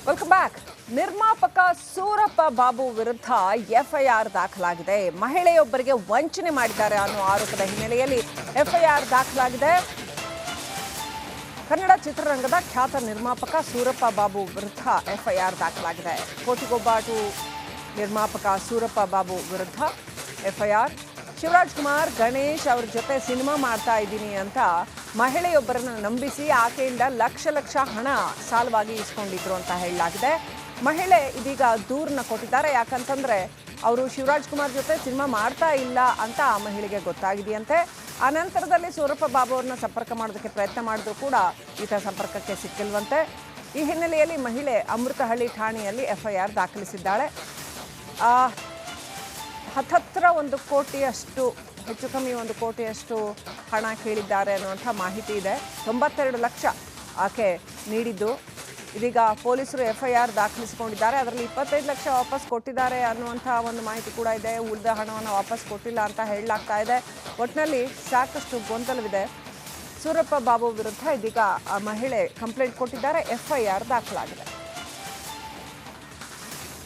Welcome back. ನಿರ್ಮಾಪಕ ಸೂರಪ್ಪ ಬಾಬು ವಿರುದ್ಧ FIR ದಾಖಲಾಗಿದೆ. ಮಹಿಳೆಯೊಬ್ಬರಿಗೆ ವಂಚನೆ ಮಾಡಿದ್ದಾರೆ ಅನ್ನೋ ಆರೋಪದ ಹಿನ್ನೆಲೆಯಲ್ಲಿ ಎಫ್ಐಆರ್ ದಾಖಲಾಗಿದೆ. ಕನ್ನಡ ಚಿತ್ರರಂಗದ ಖ್ಯಾತ ನಿರ್ಮಾಪಕ ಸೂರಪ್ಪ ಬಾಬು ವಿರುದ್ಧ ಎಫ್ಐಆರ್ ದಾಖಲಾಗಿದೆ. ಕೋಟಿಗೊಬ್ಬಾಟು ನಿರ್ಮಾಪಕ ಸೂರಪ್ಪ ಬಾಬು ವಿರುದ್ಧ ಎಫ್ಐಆರ್. ಶಿವರಾಜ್ ಕುಮಾರ್ ಗಣೇಶ್ ಅವ್ರ ಜೊತೆ ಸಿನಿಮಾ ಮಾಡ್ತಾ ಇದ್ದೀನಿ ಅಂತ ಮಹಿಳೆಯೊಬ್ಬರನ್ನು ನಂಬಿಸಿ ಆಕೆಯಿಂದ ಲಕ್ಷ ಹಣ ಸಾಲವಾಗಿ ಇಸ್ಕೊಂಡಿದ್ರು ಅಂತ ಹೇಳಲಾಗಿದೆ. ಮಹಿಳೆ ಇದೀಗ ದೂರನ್ನ ಕೊಟ್ಟಿದ್ದಾರೆ. ಯಾಕಂತಂದ್ರೆ ಅವರು ಶಿವರಾಜ್ ಕುಮಾರ್ ಜೊತೆ ಸಿನಿಮಾ ಮಾಡ್ತಾ ಇಲ್ಲ ಅಂತ ಆ ಮಹಿಳೆಗೆ ಗೊತ್ತಾಗಿದೆಯಂತೆ. ಆ ನಂತರದಲ್ಲಿ ಸೂರಪ್ಪ ಬಾಬು ಅವ್ರನ್ನ ಸಂಪರ್ಕ ಮಾಡೋದಕ್ಕೆ ಪ್ರಯತ್ನ ಮಾಡಿದ್ರು ಕೂಡ ಈತ ಸಂಪರ್ಕಕ್ಕೆ ಸಿಕ್ಕಿಲ್ವಂತೆ. ಈ ಹಿನ್ನೆಲೆಯಲ್ಲಿ ಮಹಿಳೆ ಅಮೃತಹಳ್ಳಿ ಠಾಣೆಯಲ್ಲಿ ಎಫ್ಐಆರ್ ದಾಖಲಿಸಿದ್ದಾಳೆ. ಹತ್ತತ್ರ 1 ಕೋಟಿಯಷ್ಟು ಹೆಚ್ಚು ಕಮ್ಮಿ 1 ಕೋಟಿಯಷ್ಟು ಹಣ ಕೇಳಿದ್ದಾರೆ ಅನ್ನುವಂಥ ಮಾಹಿತಿ ಇದೆ. 92 ಲಕ್ಷ ಆಕೆ ನೀಡಿದ್ದು. ಇದೀಗ ಪೊಲೀಸರು ಎಫ್ಐಆರ್ ದಾಖಲಿಸಿಕೊಂಡಿದ್ದಾರೆ. ಅದರಲ್ಲಿ 25 ಲಕ್ಷ ವಾಪಸ್ ಕೊಟ್ಟಿದ್ದಾರೆ ಅನ್ನುವಂಥ ಒಂದು ಮಾಹಿತಿ ಕೂಡ ಇದೆ. ಉಳಿದ ಹಣವನ್ನು ವಾಪಸ್ ಕೊಟ್ಟಿಲ್ಲ ಅಂತ ಹೇಳಲಾಗ್ತಾ ಇದೆ. ಒಟ್ಟಿನಲ್ಲಿ ಸಾಕಷ್ಟು ಗೊಂದಲವಿದೆ. ಸೂರಪ್ಪ ಬಾಬು ವಿರುದ್ಧ ಇದೀಗ ಆ ಮಹಿಳೆ ಕಂಪ್ಲೇಂಟ್ ಕೊಟ್ಟಿದ್ದಾರೆ. ಎಫ್ಐಆರ್ ದಾಖಲಾಗಿದೆ.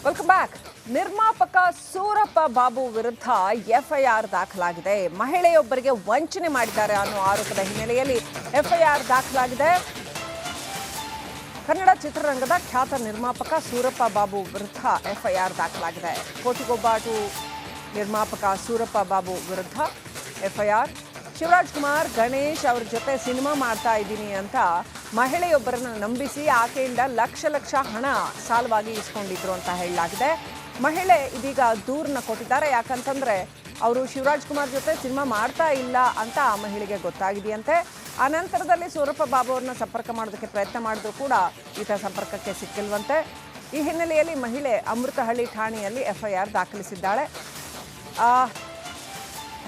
Welcome back. ನಿರ್ಮಾಪಕ ಸೂರಪ್ಪ ಬಾಬು ವಿರುದ್ಧ ಎಫ್ಐಆರ್ ದಾಖಲಾಗಿದೆ. ಮಹಿಳೆಯೊಬ್ಬರಿಗೆ ವಂಚನೆ ಮಾಡಿದ್ದಾರೆ ಅನ್ನೋ ಆರೋಪದ ಹಿನ್ನೆಲೆಯಲ್ಲಿ ಎಫ್ಐಆರ್ ದಾಖಲಾಗಿದೆ. ಕನ್ನಡ ಚಿತ್ರರಂಗದ ಖ್ಯಾತ ನಿರ್ಮಾಪಕ ಸೂರಪ್ಪ ಬಾಬು ವಿರುದ್ಧ ಎಫ್ಐಆರ್ ದಾಖಲಾಗಿದೆ. ಕೋಟಿಗೊಬ್ಬಾಟು ನಿರ್ಮಾಪಕ ಸೂರಪ್ಪ ಬಾಬು ವಿರುದ್ಧ ಎಫ್ಐಆರ್. ಶಿವರಾಜ್ ಕುಮಾರ್ ಗಣೇಶ್ ಅವ್ರ ಜೊತೆ ಸಿನಿಮಾ ಮಾಡ್ತಾ ಇದ್ದೀನಿ ಅಂತ ಮಹಿಳೆಯೊಬ್ಬರನ್ನು ನಂಬಿಸಿ ಆಕೆಯಿಂದ ಲಕ್ಷ ಹಣ ಸಾಲವಾಗಿ ಇಸ್ಕೊಂಡಿದ್ರು ಅಂತ ಹೇಳಲಾಗಿದೆ. ಮಹಿಳೆ ಇದೀಗ ದೂರನ್ನ ಕೊಟ್ಟಿದ್ದಾರೆ. ಯಾಕಂತಂದ್ರೆ ಅವರು ಶಿವರಾಜ್ ಕುಮಾರ್ ಜೊತೆ ಸಿನಿಮಾ ಮಾಡ್ತಾ ಇಲ್ಲ ಅಂತ ಆ ಮಹಿಳೆಗೆ ಗೊತ್ತಾಗಿದೆಯಂತೆ. ಆ ನಂತರದಲ್ಲಿ ಸೂರಪ್ಪ ಬಾಬು ಅವ್ರನ್ನ ಸಂಪರ್ಕ ಮಾಡೋದಕ್ಕೆ ಪ್ರಯತ್ನ ಮಾಡಿದ್ರು ಕೂಡ ಈತ ಸಂಪರ್ಕಕ್ಕೆ ಸಿಕ್ಕಿಲ್ವಂತೆ. ಈ ಹಿನ್ನೆಲೆಯಲ್ಲಿ ಮಹಿಳೆ ಅಮೃತಹಳ್ಳಿ ಠಾಣೆಯಲ್ಲಿ ಎಫ್ಐಆರ್ ದಾಖಲಿಸಿದ್ದಾಳೆ.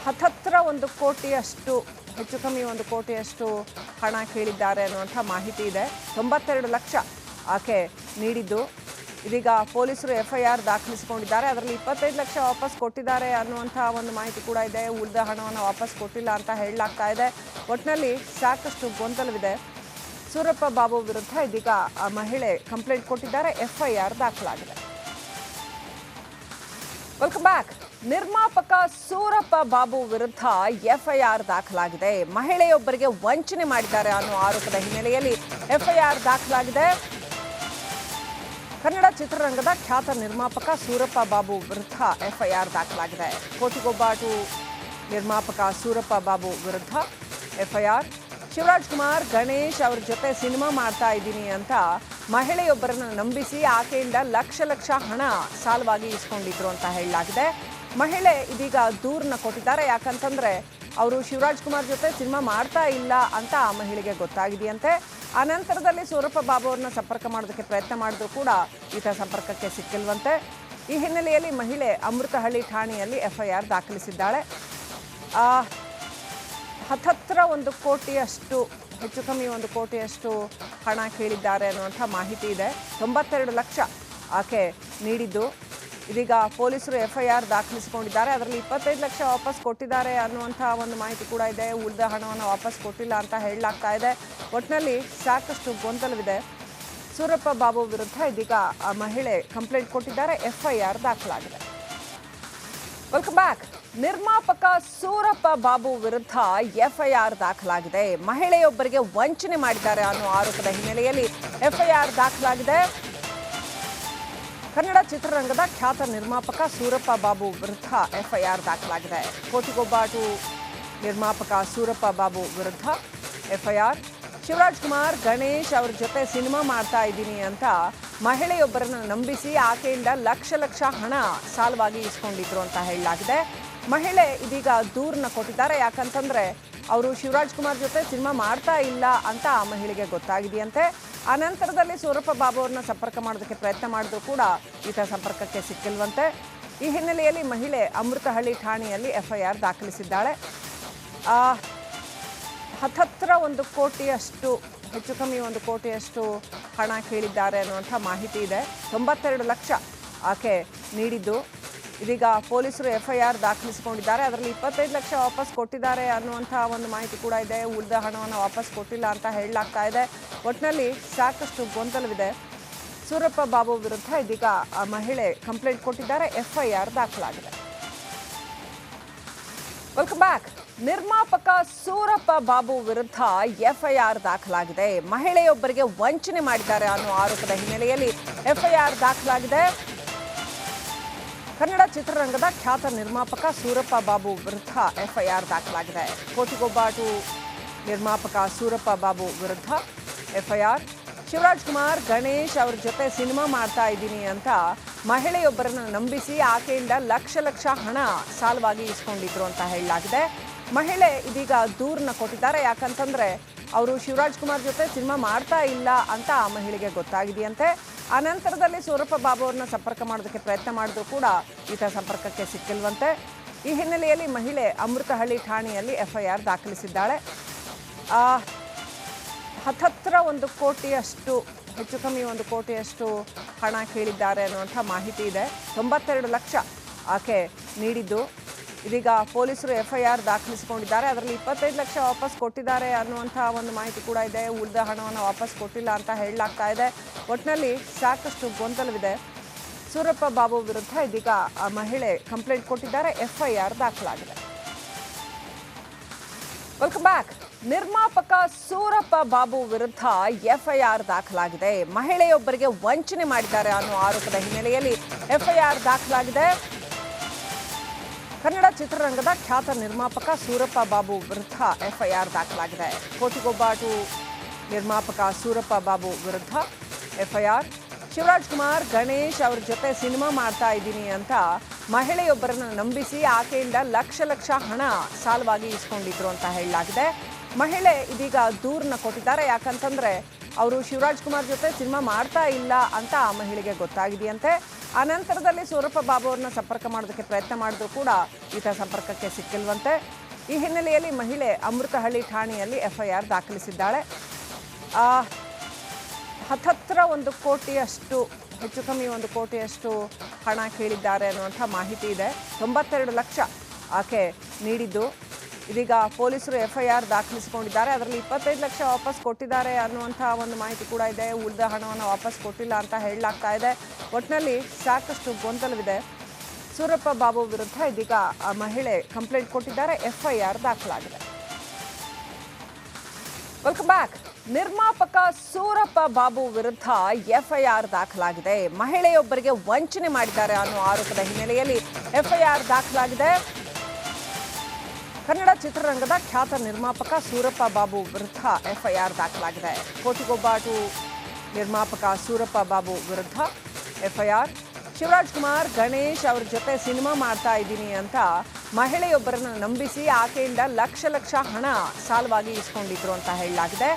ಹತ್ತತ್ರ 1 ಕೋಟಿಯಷ್ಟು ಹೆಚ್ಚು ಕಮ್ಮಿ 1 ಕೋಟಿಯಷ್ಟು ಹಣ ಕೇಳಿದ್ದಾರೆ ಅನ್ನುವಂಥ ಮಾಹಿತಿ ಇದೆ. 92 ಲಕ್ಷ ಆಕೆ ನೀಡಿದ್ದು. ಇದೀಗ ಪೊಲೀಸರು ಎಫ್ಐಆರ್ ದಾಖಲಿಸಿಕೊಂಡಿದ್ದಾರೆ. ಅದರಲ್ಲಿ 25 ಲಕ್ಷ ವಾಪಸ್ ಕೊಟ್ಟಿದ್ದಾರೆ ಅನ್ನುವಂಥ ಒಂದು ಮಾಹಿತಿ ಕೂಡ ಇದೆ. ಉಳಿದ ಹಣವನ್ನು ವಾಪಸ್ ಕೊಟ್ಟಿಲ್ಲ ಅಂತ ಹೇಳಲಾಗ್ತಾ ಇದೆ. ಒಟ್ಟಿನಲ್ಲಿ ಸಾಕಷ್ಟು ಗೊಂದಲವಿದೆ. ಸೂರಪ್ಪ ಬಾಬು ವಿರುದ್ಧ ಇದೀಗ ಆ ಮಹಿಳೆ ಕಂಪ್ಲೇಂಟ್ ಕೊಟ್ಟಿದ್ದಾರೆ. ಎಫ್ಐಆರ್ ದಾಖಲಾಗಿದೆ. Welcome back. ನಿರ್ಮಾಪಕ ಸೂರಪ್ಪ ಬಾಬು ವಿರುದ್ಧ ಎಫ್ಐಆರ್ ದಾಖಲಾಗಿದೆ. ಮಹಿಳೆಯೊಬ್ಬರಿಗೆ ವಂಚನೆ ಮಾಡಿದ್ದಾರೆ ಅನ್ನೋ ಆರೋಪದ ಹಿನ್ನೆಲೆಯಲ್ಲಿ ಎಫ್ಐಆರ್ ದಾಖಲಾಗಿದೆ. ಕನ್ನಡ ಚಿತ್ರರಂಗದ ಖ್ಯಾತ ನಿರ್ಮಾಪಕ ಸೂರಪ್ಪ ಬಾಬು ವಿರುದ್ಧ ಎಫ್ಐಆರ್ ದಾಖಲಾಗಿದೆ. ಕೋಟಿಗೊಬ್ಬಾಟು ನಿರ್ಮಾಪಕ ಸೂರಪ್ಪ ಬಾಬು ವಿರುದ್ಧ ಎಫ್ಐಆರ್. ಶಿವರಾಜ್ ಕುಮಾರ್ ಗಣೇಶ್ ಅವ್ರ ಜೊತೆ ಸಿನಿಮಾ ಮಾಡ್ತಾ ಇದ್ದೀನಿ ಅಂತ ಮಹಿಳೆಯೊಬ್ಬರನ್ನು ನಂಬಿಸಿ ಆಕೆಯಿಂದ ಲಕ್ಷ ಹಣ ಸಾಲವಾಗಿ ಇಸ್ಕೊಂಡಿದ್ರು ಅಂತ ಹೇಳಲಾಗಿದೆ. ಮಹಿಳೆ ಇದೀಗ ದೂರನ್ನ ಕೊಟ್ಟಿದ್ದಾರೆ. ಯಾಕಂತಂದ್ರೆ ಅವರು ಶಿವರಾಜ್ ಕುಮಾರ್ ಜೊತೆ ಸಿನಿಮಾ ಮಾಡ್ತಾ ಇಲ್ಲ ಅಂತ ಆ ಮಹಿಳೆಗೆ ಗೊತ್ತಾಗಿದೆಯಂತೆ. ಆ ನಂತರದಲ್ಲಿ ಸೂರಪ್ಪ ಬಾಬು ಅವ್ರನ್ನ ಸಂಪರ್ಕ ಮಾಡೋದಕ್ಕೆ ಪ್ರಯತ್ನ ಮಾಡಿದ್ರು ಕೂಡ ಈತ ಸಂಪರ್ಕಕ್ಕೆ ಸಿಕ್ಕಿಲ್ವಂತೆ. ಈ ಹಿನ್ನೆಲೆಯಲ್ಲಿ ಮಹಿಳೆ ಅಮೃತಹಳ್ಳಿ ಠಾಣೆಯಲ್ಲಿ ಎಫ್ಐಆರ್ ದಾಖಲಿಸಿದ್ದಾಳೆ. ಹತ್ತತ್ರ 1 ಕೋಟಿಯಷ್ಟು ಹೆಚ್ಚು ಕಮ್ಮಿ 1 ಕೋಟಿಯಷ್ಟು ಹಣ ಕೇಳಿದ್ದಾರೆ ಅನ್ನುವಂಥ ಮಾಹಿತಿ ಇದೆ. 92 ಲಕ್ಷ ಆಕೆ ನೀಡಿದ್ದು. ಇದೀಗ ಪೊಲೀಸರು ಎಫ್ಐಆರ್ ದಾಖಲಿಸಿಕೊಂಡಿದ್ದಾರೆ. ಅದರಲ್ಲಿ 25 ಲಕ್ಷ ವಾಪಸ್ ಕೊಟ್ಟಿದ್ದಾರೆ ಅನ್ನುವಂಥ ಒಂದು ಮಾಹಿತಿ ಕೂಡ ಇದೆ. ಉಳಿದ ಹಣವನ್ನು ವಾಪಸ್ ಕೊಟ್ಟಿಲ್ಲ ಅಂತ ಹೇಳಲಾಗ್ತಾ ಇದೆ. ಒಟ್ಟಿನಲ್ಲಿ ಸಾಕಷ್ಟು ಗೊಂದಲವಿದೆ. ಸೂರಪ್ಪ ಬಾಬು ವಿರುದ್ಧ ಇದೀಗ ಆ ಮಹಿಳೆ ಕಂಪ್ಲೇಂಟ್ ಕೊಟ್ಟಿದ್ದಾರೆ. ಎಫ್ಐಆರ್ ದಾಖಲಾಗಿದೆ. Welcome back. ನಿರ್ಮಾಪಕ ಸೂರಪ್ಪ ಬಾಬು ವಿರುದ್ಧ ಎಫ್ಐಆರ್ ದಾಖಲಾಗಿದೆ. ಮಹಿಳೆಯೊಬ್ಬರಿಗೆ ವಂಚನೆ ಮಾಡಿದ್ದಾರೆ ಅನ್ನೋ ಆರೋಪದ ಹಿನ್ನೆಲೆಯಲ್ಲಿ ಎಫ್ಐಆರ್ ದಾಖಲಾಗಿದೆ. ಕನ್ನಡ ಚಿತ್ರರಂಗದ ಖ್ಯಾತ ನಿರ್ಮಾಪಕ ಸೂರಪ್ಪ ಬಾಬು ವಿರುದ್ಧ ಎಫ್ಐಆರ್ ದಾಖಲಾಗಿದೆ. ಕೋಟಿಗೊಬ್ಬಾಟು ನಿರ್ಮಾಪಕ ಸೂರಪ್ಪ ಬಾಬು ವಿರುದ್ಧ ಎಫ್ಐಆರ್. ಶಿವರಾಜ್ ಕುಮಾರ್ ಗಣೇಶ್ ಅವ್ರ ಜೊತೆ ಸಿನಿಮಾ ಮಾಡ್ತಾ ಇದ್ದೀನಿ ಅಂತ ಮಹಿಳೆಯೊಬ್ಬರನ್ನು ನಂಬಿಸಿ ಆಕೆಯಿಂದ ಲಕ್ಷ ಹಣ ಸಾಲವಾಗಿ ಇಸ್ಕೊಂಡಿದ್ರು ಅಂತ ಹೇಳಲಾಗಿದೆ. ಮಹಿಳೆ ಇದೀಗ ದೂರನ್ನ ಕೊಟ್ಟಿದ್ದಾರೆ. ಯಾಕಂತಂದ್ರೆ ಅವರು ಶಿವರಾಜ್ ಕುಮಾರ್ ಜೊತೆ ಸಿನಿಮಾ ಮಾಡ್ತಾ ಇಲ್ಲ ಅಂತ ಆ ಮಹಿಳೆಗೆ ಗೊತ್ತಾಗಿದೆಯಂತೆ. ಆ ನಂತರದಲ್ಲಿ ಸೂರಪ್ಪ ಬಾಬು ಅವ್ರನ್ನ ಸಂಪರ್ಕ ಮಾಡೋದಕ್ಕೆ ಪ್ರಯತ್ನ ಮಾಡಿದ್ರು ಕೂಡ ಈತ ಸಂಪರ್ಕಕ್ಕೆ ಸಿಕ್ಕಿಲ್ವಂತೆ. ಈ ಹಿನ್ನೆಲೆಯಲ್ಲಿ ಮಹಿಳೆ ಅಮೃತಹಳ್ಳಿ ಠಾಣೆಯಲ್ಲಿ ಎಫ್ಐಆರ್ ದಾಖಲಿಸಿದ್ದಾಳೆ. ಹತ್ತತ್ರ 1 ಕೋಟಿಯಷ್ಟು ಹೆಚ್ಚು ಕಮ್ಮಿ 1 ಕೋಟಿಯಷ್ಟು ಹಣ ಕೇಳಿದ್ದಾರೆ ಅನ್ನುವಂಥ ಮಾಹಿತಿ ಇದೆ. 92 ಲಕ್ಷ ಆಕೆ ನೀಡಿದ್ದು. ಇದೀಗ ಪೊಲೀಸರು ಎಫ್ಐಆರ್ ದಾಖಲಿಸಿಕೊಂಡಿದ್ದಾರೆ. ಅದರಲ್ಲಿ 25 ಲಕ್ಷ ವಾಪಸ್ ಕೊಟ್ಟಿದ್ದಾರೆ ಅನ್ನುವಂಥ ಒಂದು ಮಾಹಿತಿ ಕೂಡ ಇದೆ. ಉಳಿದ ಹಣವನ್ನು ವಾಪಸ್ ಕೊಟ್ಟಿಲ್ಲ ಅಂತ ಹೇಳಲಾಗ್ತಾ ಇದೆ. ಒಟ್ಟಿನಲ್ಲಿ ಸಾಕಷ್ಟು ಗೊಂದಲವಿದೆ. ಸೂರಪ್ಪ ಬಾಬು ವಿರುದ್ಧ ಇದೀಗ ಆ ಮಹಿಳೆ ಕಂಪ್ಲೇಂಟ್ ಕೊಟ್ಟಿದ್ದಾರೆ. FIR ದಾಖಲಾಗಿದೆ. Welcome back. ನಿರ್ಮಾಪಕ ಸೂರಪ್ಪ ಬಾಬು ವಿರುದ್ಧ FIR ದಾಖಲಾಗಿದೆ. ಮಹಿಳೆಯೊಬ್ಬರಿಗೆ ವಂಚನೆ ಮಾಡಿದ್ದಾರೆ ಅನ್ನೋ ಆರೋಪದ ಹಿನ್ನೆಲೆಯಲ್ಲಿ FIR ದಾಖಲಾಗಿದೆ. ಕನ್ನಡ ಚಿತ್ರರಂಗದ ಖ್ಯಾತ ನಿರ್ಮಾಪಕ ಸೂರಪ್ಪ ಬಾಬು ವಿರುದ್ಧ FIR ದಾಖಲಾಗಿದೆ. ಕೋಟಿಗೊಬ್ಬ ನಿರ್ಮಾಪಕ ಸೂರಪ್ಪ ಬಾಬು ವಿರುದ್ಧ FIR. ಶಿವರಾಜ್ ಕುಮಾರ್ ಗಣೇಶ್ ಅವ್ರ ಜೊತೆ ಸಿನಿಮಾ ಮಾಡ್ತಾ ಇದ್ದೀನಿ ಅಂತ ಮಹಿಳೆಯೊಬ್ಬರನ್ನು ನಂಬಿಸಿ ಆಕೆಯಿಂದ ಲಕ್ಷ ಹಣ ಸಾಲವಾಗಿ ಇಸ್ಕೊಂಡಿದ್ರು ಅಂತ ಹೇಳಲಾಗಿದೆ. ಮಹಿಳೆ ಇದೀಗ ದೂರನ್ನ ಕೊಟ್ಟಿದ್ದಾರೆ. ಯಾಕಂತಂದ್ರೆ ಅವರು ಶಿವರಾಜ್ ಕುಮಾರ್ ಜೊತೆ ಸಿನಿಮಾ ಮಾಡ್ತಾ ಇಲ್ಲ ಅಂತ ಆ ಮಹಿಳೆಗೆ ಗೊತ್ತಾಗಿದೆಯಂತೆ. ಆ ನಂತರದಲ್ಲಿ ಸೂರಪ್ಪ ಬಾಬು ಅವ್ರನ್ನ ಸಂಪರ್ಕ ಮಾಡೋದಕ್ಕೆ ಪ್ರಯತ್ನ ಮಾಡಿದ್ರು ಕೂಡ ಈತ ಸಂಪರ್ಕಕ್ಕೆ ಸಿಕ್ಕಿಲ್ವಂತೆ. ಈ ಹಿನ್ನೆಲೆಯಲ್ಲಿ ಮಹಿಳೆ ಅಮೃತಹಳ್ಳಿ ಠಾಣೆಯಲ್ಲಿ FIR ದಾಖಲಿಸಿದ್ದಾಳೆ. ಹತ್ತತ್ರ 1 ಕೋಟಿಯಷ್ಟು ಹೆಚ್ಚು ಕಮ್ಮಿ 1 ಕೋಟಿಯಷ್ಟು ಹಣ ಕೇಳಿದ್ದಾರೆ ಅನ್ನುವಂಥ ಮಾಹಿತಿ ಇದೆ. 92 ಲಕ್ಷ ಆಕೆ ನೀಡಿದ್ದು. ಇದೀಗ ಪೊಲೀಸರು FIR ದಾಖಲಿಸಿಕೊಂಡಿದ್ದಾರೆ. ಅದರಲ್ಲಿ 25 ಲಕ್ಷ ವಾಪಸ್ ಕೊಟ್ಟಿದ್ದಾರೆ ಅನ್ನುವಂಥ ಒಂದು ಮಾಹಿತಿ ಕೂಡ ಇದೆ. ಉಳಿದ ಹಣವನ್ನು ವಾಪಸ್ ಕೊಟ್ಟಿಲ್ಲ ಅಂತ ಹೇಳಲಾಗ್ತಾ ಇದೆ. ಒಟ್ಟಿನಲ್ಲಿ ಸಾಕಷ್ಟು ಗೊಂದಲವಿದೆ. ಸೂರಪ್ಪ ಬಾಬು ವಿರುದ್ಧ ಇದೀಗ ಆ ಮಹಿಳೆ ಕಂಪ್ಲೇಂಟ್ ಕೊಟ್ಟಿದ್ದಾರೆ. FIR ದಾಖಲಾಗಿದೆ. Welcome back. ನಿರ್ಮಾಪಕ ಸೂರಪ್ಪ ಬಾಬು ವಿರುದ್ಧ FIR ದಾಖಲಾಗಿದೆ. ಮಹಿಳೆಯೊಬ್ಬರಿಗೆ ವಂಚನೆ ಮಾಡಿದ್ದಾರೆ ಅನ್ನೋ ಆರೋಪದ ಹಿನ್ನೆಲೆಯಲ್ಲಿ FIR ದಾಖಲಾಗಿದೆ. ಕನ್ನಡ ಚಿತ್ರರಂಗದ ಖ್ಯಾತ ನಿರ್ಮಾಪಕ ಸೂರಪ್ಪ ಬಾಬು ವಿರುದ್ಧ FIR ದಾಖಲಾಗಿದೆ. ಕೋಟಿಗೊಬ್ಬ ನಿರ್ಮಾಪಕ ಸೂರಪ್ಪ ಬಾಬು ವಿರುದ್ಧ FIR. ಶಿವರಾಜ್ ಕುಮಾರ್ ಗಣೇಶ್ ಅವ್ರ ಜೊತೆ ಸಿನಿಮಾ ಮಾಡ್ತಾ ಇದ್ದೀನಿ ಅಂತ ಮಹಿಳೆಯೊಬ್ಬರನ್ನು ನಂಬಿಸಿ ಆಕೆಯಿಂದ ಲಕ್ಷ ಹಣ ಸಾಲವಾಗಿ ಇಸ್ಕೊಂಡಿದ್ರು ಅಂತ ಹೇಳಲಾಗಿದೆ. ಮಹಿಳೆ ಇದೀಗ ದೂರನ್ನ ಕೊಟ್ಟಿದ್ದಾರೆ. ಯಾಕಂತಂದ್ರೆ ಅವರು ಶಿವರಾಜ್ ಕುಮಾರ್ ಜೊತೆ ಸಿನಿಮಾ ಮಾಡ್ತಾ ಇಲ್ಲ ಅಂತ ಆ ಮಹಿಳೆಗೆ ಗೊತ್ತಾಗಿದೆಯಂತೆ. ಆ ನಂತರದಲ್ಲಿ ಸೂರಪ್ಪ ಬಾಬು ಅವ್ರನ್ನ ಸಂಪರ್ಕ ಮಾಡೋದಕ್ಕೆ ಪ್ರಯತ್ನ ಮಾಡಿದ್ರು ಕೂಡ ಈತ ಸಂಪರ್ಕಕ್ಕೆ ಸಿಕ್ಕಿಲ್ವಂತೆ. ಈ ಹಿನ್ನೆಲೆಯಲ್ಲಿ ಮಹಿಳೆ ಅಮೃತಹಳ್ಳಿ ಠಾಣೆಯಲ್ಲಿ FIR ದಾಖಲಿಸಿದ್ದಾಳೆ. ಹತ್ತತ್ರ 1 ಕೋಟಿಯಷ್ಟು ಹೆಚ್ಚು ಕಮ್ಮಿ 1 ಕೋಟಿಯಷ್ಟು ಹಣ ಕೇಳಿದ್ದಾರೆ ಅನ್ನುವಂಥ ಮಾಹಿತಿ ಇದೆ. 92 ಲಕ್ಷ ಆಕೆ ನೀಡಿದ್ದು. ಇದೀಗ ಪೊಲೀಸರು FIR ದಾಖಲಿಸಿಕೊಂಡಿದ್ದಾರೆ. ಅದರಲ್ಲಿ 25 ಲಕ್ಷ ವಾಪಸ್ ಕೊಟ್ಟಿದ್ದಾರೆ ಅನ್ನುವಂಥ ಒಂದು ಮಾಹಿತಿ ಕೂಡ ಇದೆ. ಉಳಿದ ಹಣವನ್ನು ವಾಪಸ್ ಕೊಟ್ಟಿಲ್ಲ ಅಂತ ಹೇಳಲಾಗ್ತಾ ಇದೆ. ಒಟ್ಟಿನಲ್ಲಿ ಸಾಕಷ್ಟು ಗೊಂದಲವಿದೆ. ಸೂರಪ್ಪ ಬಾಬು ವಿರುದ್ಧ ಇದೀಗ ಆ ಮಹಿಳೆ ಕಂಪ್ಲೇಂಟ್ ಕೊಟ್ಟಿದ್ದಾರೆ. FIR ದಾಖಲಾಗಿದೆ. Welcome back. ನಿರ್ಮಾಪಕ ಸೂರಪ್ಪ ಬಾಬು ವಿರುದ್ಧ FIR ದಾಖಲಾಗಿದೆ. ಮಹಿಳೆಯೊಬ್ಬರಿಗೆ ವಂಚನೆ ಮಾಡಿದ್ದಾರೆ ಅನ್ನೋ ಆರೋಪದ ಹಿನ್ನೆಲೆಯಲ್ಲಿ FIR ದಾಖಲಾಗಿದೆ. ಕನ್ನಡ ಚಿತ್ರರಂಗದ ಖ್ಯಾತ ನಿರ್ಮಾಪಕ ಸೂರಪ್ಪ ಬಾಬು ವಿರುದ್ಧ FIR ದಾಖಲಾಗಿದೆ. ಕೋಟಿಗೊಬ್ಬ ನಿರ್ಮಾಪಕ ಸೂರಪ್ಪ ಬಾಬು ವಿರುದ್ಧ FIR. ಶಿವರಾಜ್ ಕುಮಾರ್ ಗಣೇಶ್ ಅವ್ರ ಜೊತೆ ಸಿನಿಮಾ ಮಾಡ್ತಾ ಇದ್ದೀನಿ ಅಂತ ಮಹಿಳೆಯೊಬ್ಬರನ್ನು ನಂಬಿಸಿ ಆಕೆಯಿಂದ ಲಕ್ಷ ಹಣ ಸಾಲವಾಗಿ ಇಸ್ಕೊಂಡಿದ್ರು ಅಂತ ಹೇಳಲಾಗಿದೆ.